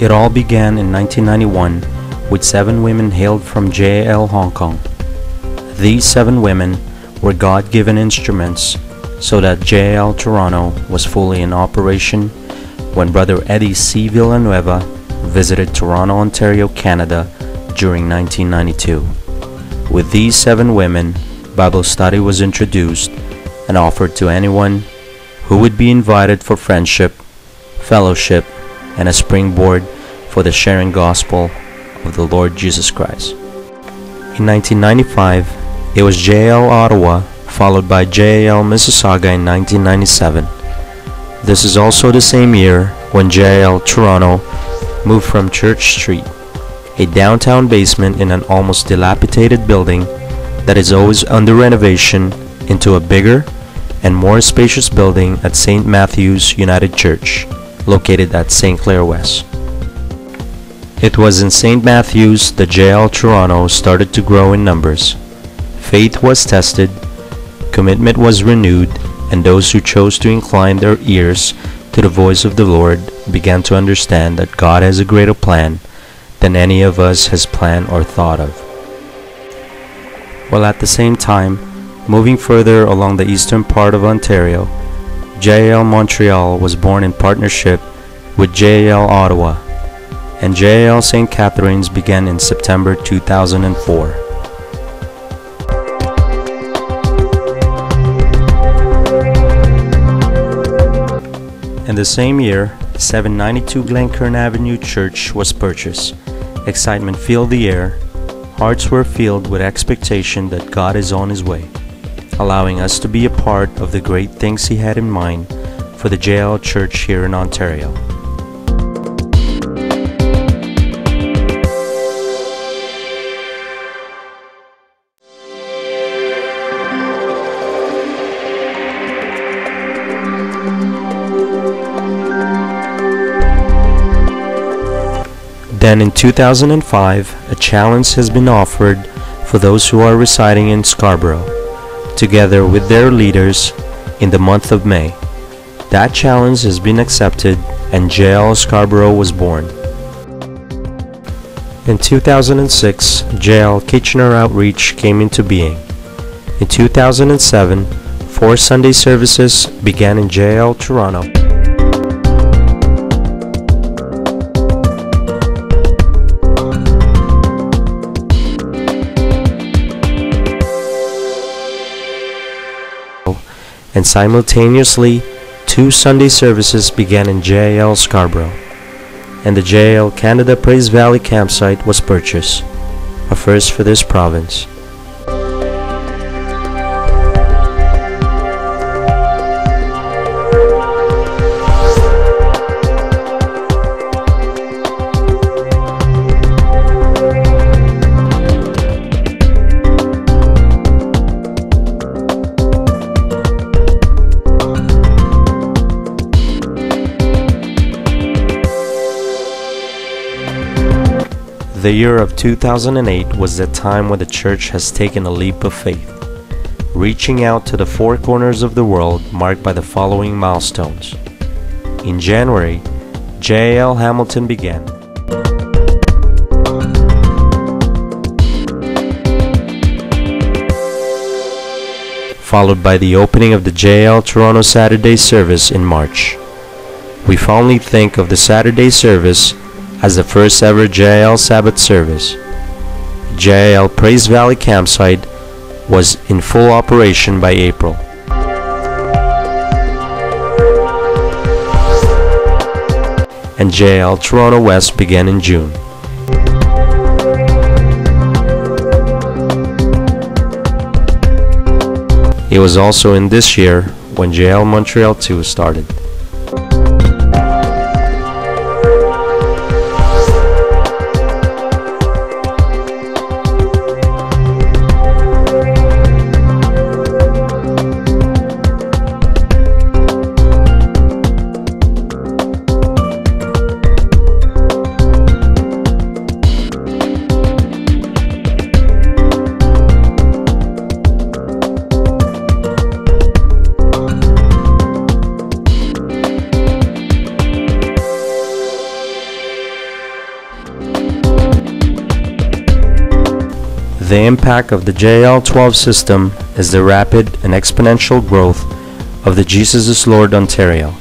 It all began in 1991 with 7 women hailed from JIL Hong Kong. These 7 women were God-given instruments so that JIL Toronto was fully in operation when Brother Eddie C. Villanueva visited Toronto, Ontario, Canada during 1992. With these 7 women, Bible study was introduced and offered to anyone who would be invited for friendship, fellowship, and a springboard for the sharing gospel of the Lord Jesus Christ. In 1995, it was JIL Ottawa, followed by JIL Mississauga in 1997. This is also the same year when JIL Toronto moved from Church Street, a downtown basement in an almost dilapidated building that is always under renovation, into a bigger and more spacious building at St. Matthew's United Church, located at St. Clair West. It was in St. Matthew's that JIL Toronto started to grow in numbers. Faith was tested, commitment was renewed, and those who chose to incline their ears to the voice of the Lord began to understand that God has a greater plan than any of us has planned or thought of. While at the same time, moving further along the eastern part of Ontario, JIL Montreal was born in partnership with JIL Ottawa, and JIL St. Catharines began in September 2004. In the same year, 792 Glencairn Avenue Church was purchased. Excitement filled the air. Hearts were filled with expectation that God is on His way, allowing us to be a part of the great things He had in mind for the JIL Church here in Ontario. Then in 2005, a challenge has been offered for those who are residing in Scarborough, together with their leaders, in the month of May. That challenge has been accepted and JIL Scarborough was born. In 2006, JIL Kitchener Outreach came into being. In 2007, 4 Sunday services began in JIL Toronto. And simultaneously, 2 Sunday services began in JIL Scarborough, and the JIL Canada Praise Valley campsite was purchased, a first for this province. The year of 2008 was the time when the church has taken a leap of faith, reaching out to the 4 corners of the world, marked by the following milestones. In January, JIL Hamilton began. Followed by the opening of the JIL Toronto Saturday service in March. We fondly think of the Saturday service as the first ever JIL Sabbath service. JIL Praise Valley campsite was in full operation by April. And JIL Toronto West began in June. It was also in this year when JIL Montreal 2 started. The impact of the JIL-12 system is the rapid and exponential growth of the Jesus is Lord Ontario.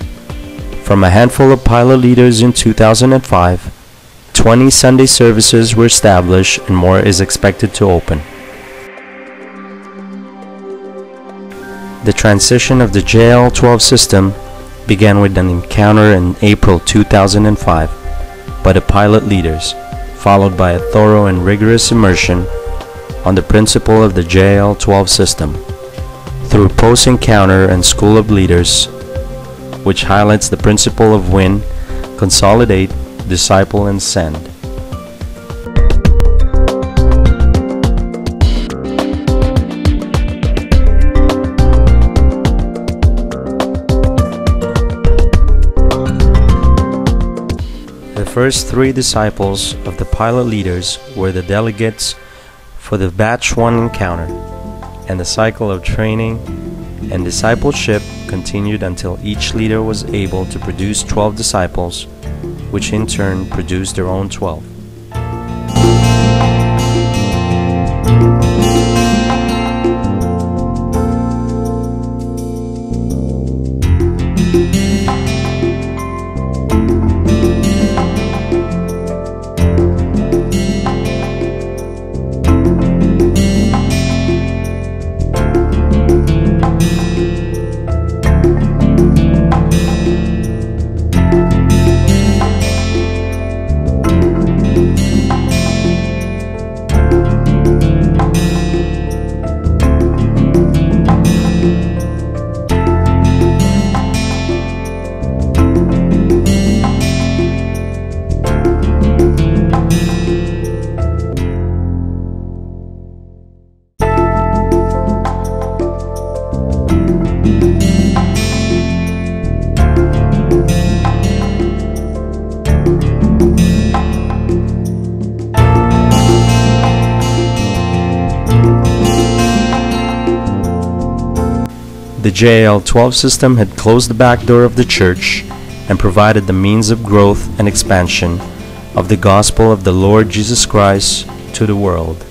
From a handful of pilot leaders in 2005, 20 Sunday services were established and more is expected to open. The transition of the JIL-12 system began with an encounter in April 2005 by the pilot leaders, followed by a thorough and rigorous immersion on the principle of the JIL-12 system through post-encounter and School of Leaders, which highlights the principle of win, consolidate, disciple, and send. The first 3 disciples of the pilot leaders were the delegates for the Batch 1 encounter, and the cycle of training and discipleship continued until each leader was able to produce 12 disciples, which in turn produced their own 12. The JIL-12 system had closed the back door of the church and provided the means of growth and expansion of the gospel of the Lord Jesus Christ to the world.